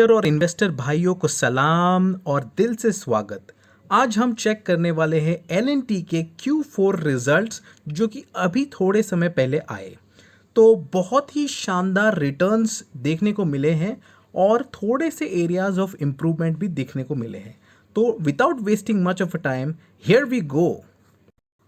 और इन्वेस्टर भाइयों को सलाम और दिल से स्वागत। आज हम चेक करने वाले हैं एल&टी के Q4 रिजल्ट्स जो कि अभी थोड़े समय पहले आए। तो बहुत ही शानदार रिटर्न्स देखने को मिले हैं और थोड़े से एरियाज ऑफ इम्प्रूवमेंट भी देखने को मिले हैं। तो without wasting much of a time, here we go.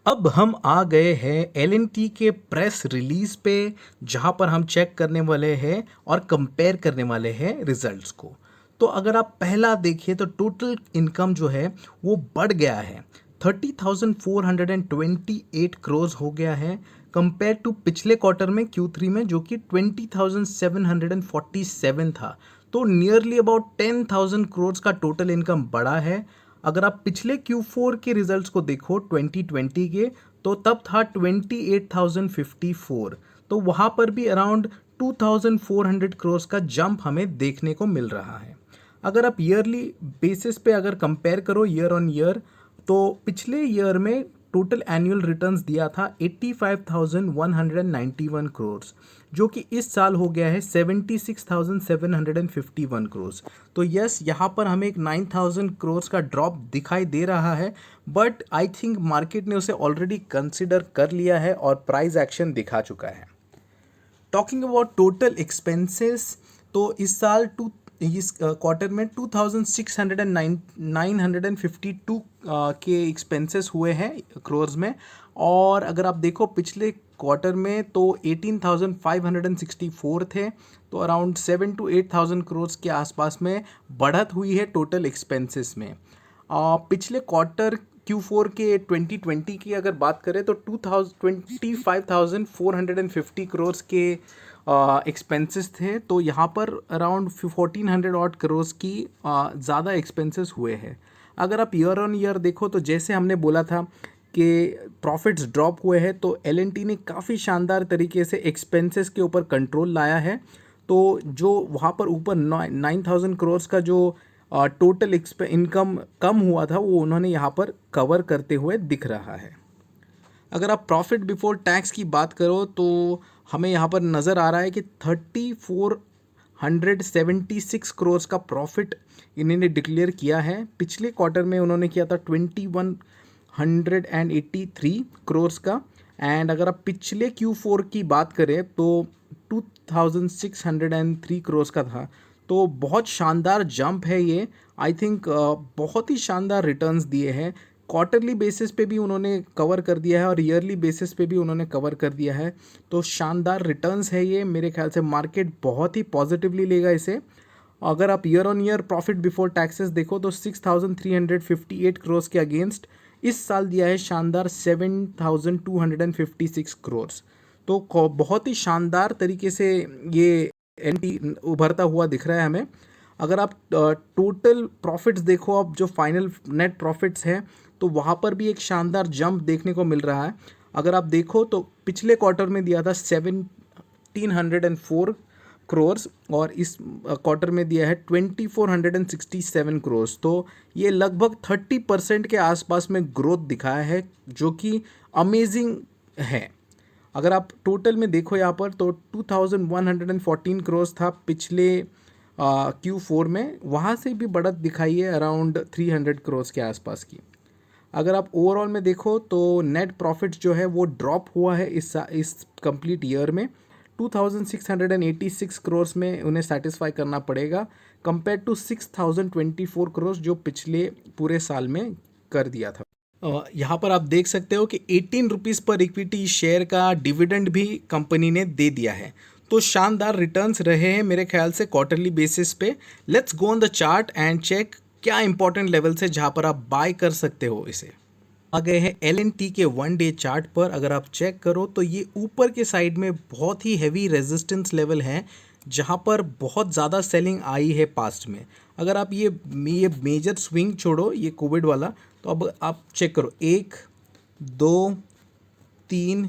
अब हम आ गए हैं एल&टी के प्रेस रिलीज पे, जहां पर हम चेक करने वाले हैं और कंपेयर करने वाले हैं रिजल्ट्स को। तो अगर आप पहला देखिए तो टोटल इनकम जो है वो बढ़ गया है, 30,428 करोड़ हो गया है कंपेयर टू पिछले क्वार्टर में Q3 में जो कि 20,747 था। तो नियरली अबाउट 10,000 करोड़ का टोटल इनकम बढ़ा है। अगर आप पिछले Q4 के रिजल्ट्स को देखो 2020 के, तो तब था 28,054। तो वहाँ पर भी अराउंड 2,400 करोड़ का जंप हमें देखने को मिल रहा है। अगर आप ईयरली बेसिस पे अगर कंपेयर करो ईयर ऑन ईयर, तो पिछले ईयर में टोटल एनुअल रिटर्न्स दिया था 85,191 करोड़, जो कि इस साल हो गया है 76,751 करोड़। तो यस, यहाँ पर हमें एक 9,000 करोड़ का ड्रॉप दिखाई दे रहा है, बट आई थिंक मार्केट ने उसे ऑलरेडी कंसिडर कर लिया है और प्राइस एक्शन दिखा चुका है। टॉकिंग अबाउट टोटल एक्सपेंसेस, तो इस साल इस क्वार्टर में 2,952 के एक्सपेंसेस हुए हैं करोर्स में। और अगर आप देखो पिछले क्वार्टर में तो 18,564 थे, तो अराउंड 7 to 8,000 करोड़ के आसपास में बढ़त हुई है टोटल एक्सपेंसेस में। पिछले क्वार्टर Q4 के 2020 की अगर बात करें तो 25,450 करोड़ के एक्सपेंसेस थे। तो यहाँ पर अराउंड 1,400 ऑड करोड़ की ज़्यादा एक्सपेंसेस हुए हैं। अगर आप ईयर ऑन ईयर देखो तो जैसे हमने बोला था कि प्रॉफिट्स ड्रॉप हुए हैं, तो एल&टी ने काफ़ी शानदार तरीके से एक्सपेंसेस के ऊपर कंट्रोल लाया है। तो जो वहाँ पर ऊपर 9,000 करोड़ का जो टोटल इनकम कम हुआ था, वो उन्होंने यहाँ पर कवर करते हुए दिख रहा है। अगर आप प्रॉफिट बिफोर टैक्स की बात करो तो हमें यहाँ पर नज़र आ रहा है कि 3,476 करोड़ का प्रॉफिट इन्होंने डिक्लेयर किया है। पिछले क्वार्टर में उन्होंने किया था 2,183 करोड़ का। एंड अगर आप पिछले Q4 की बात करें तो 2,603 करोड़ का था। तो बहुत शानदार जंप है ये। आई थिंक बहुत ही शानदार रिटर्न्स दिए हैं। क्वार्टरली बेसिस पे भी उन्होंने कवर कर दिया है और ईयरली बेसिस पे भी उन्होंने कवर कर दिया है। तो शानदार रिटर्न्स है ये। मेरे ख्याल से मार्केट बहुत ही पॉजिटिवली लेगा इसे। अगर आप year on year profit before taxes देखो तो 6,358 करोड़ के अगेंस्ट इस साल दिया है शानदार 7,256 करोड़। तो बहुत ही शानदार तरीके से ये एल&टी उभरता हुआ दिख रहा है हमें। अगर आप टोटल प्रॉफिट्स देखो, अब जो फाइनल नेट प्रॉफिट्स हैं, तो वहाँ पर भी एक शानदार जंप देखने को मिल रहा है। अगर आप देखो तो पिछले क्वार्टर में दिया था 1,704 करोड़ और इस क्वार्टर में दिया है 2,467 करोड़। तो ये लगभग 30% के आसपास में ग्रोथ दिखाया है, जो कि अमेजिंग है। अगर आप टोटल में देखो यहाँ पर तो 2,114 करोड़ था पिछले Q4 में, वहाँ से भी बढ़त दिखाई है अराउंड 300 करोड़ के आसपास की। अगर आप ओवरऑल में देखो तो नेट प्रॉफिट जो है वो ड्रॉप हुआ है इस कंप्लीट ईयर में। 2,686 करोड़ में उन्हें सेटिस्फाई करना पड़ेगा कंपेयर टू 6,024 करोड़ जो पिछले पूरे साल में कर दिया था। यहाँ पर आप देख सकते हो कि 18 रुपीज़ पर इक्विटी शेयर का डिविडेंड भी कंपनी ने दे दिया है। तो शानदार रिटर्न्स रहे हैं मेरे ख्याल से क्वार्टरली बेसिस पे। Let's go on the chart and check क्या इंपॉर्टेंट लेवल्स है जहाँ पर आप बाय कर सकते हो इसे। आ गए हैं एल&टी के 1 डे चार्ट पर। अगर आप चेक करो तो ये ऊपर के साइड में बहुत ही हैवी रेजिस्टेंस लेवल है, जहाँ पर बहुत ज़्यादा सेलिंग आई है पास्ट में। अगर आप ये मेजर स्विंग छोड़ो, ये कोविड वाला, तो अब आप चेक करो 1 2 3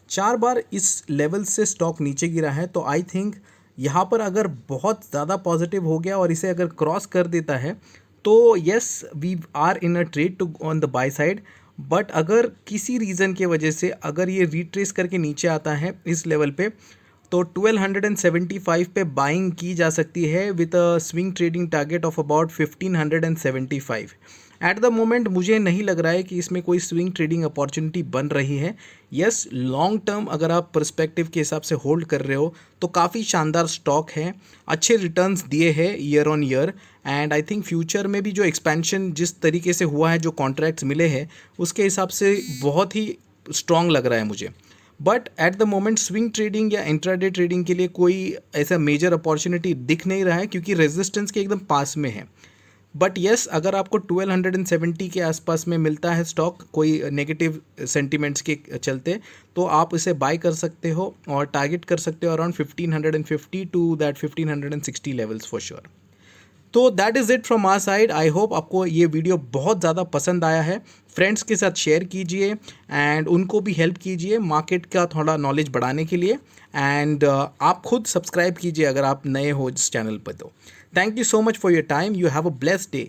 4 बार इस लेवल से स्टॉक नीचे गिरा है। तो आई थिंक यहाँ पर अगर बहुत ज़्यादा पॉजिटिव हो गया और इसे अगर क्रॉस कर देता है तो yes, we are in a trade two on the buy side. But अगर किसी रीज़न के वजह से अगर ये रिट्रेस करके नीचे आता है इस लेवल पे, तो 1275 पे बाइंग की जा सकती है with a swing trading target of about 1575। At the moment मुझे नहीं लग रहा है कि इसमें कोई स्विंग ट्रेडिंग अपॉर्चुनिटी बन रही है। यस, लॉन्ग टर्म अगर आप पर्सपेक्टिव के हिसाब से होल्ड कर रहे हो तो काफ़ी शानदार स्टॉक है, अच्छे रिटर्न्स दिए हैं year on year. And I think future में भी जो एक्सपेंशन जिस तरीके से हुआ है, जो कॉन्ट्रैक्ट्स मिले हैं, उसके हिसाब से बहुत ही स्ट्रॉन्ग लग रहा है मुझे। But at the moment swing trading या इंट्राडे ट्रेडिंग के लिए कोई ऐसा मेजर अपॉर्चुनिटी दिख नहीं रहा है, क्योंकि रेजिस्टेंस के एकदम पास में है। बट येस, अगर आपको 1270 के आसपास में मिलता है स्टॉक कोई नेगेटिव सेंटिमेंट्स के चलते, तो आप इसे बाय कर सकते हो और टारगेट कर सकते हो around 1550 to that 1560 levels for sure. तो that is it from our side. I hope आपको ये वीडियो बहुत ज़्यादा पसंद आया है। फ्रेंड्स के साथ शेयर कीजिए एंड उनको भी हेल्प कीजिए मार्केट का थोड़ा नॉलेज बढ़ाने के लिए। एंड आप खुद सब्सक्राइब कीजिए अगर आप नए हो इस चैनल पर। तो thank you so much for your time. You have a blessed day.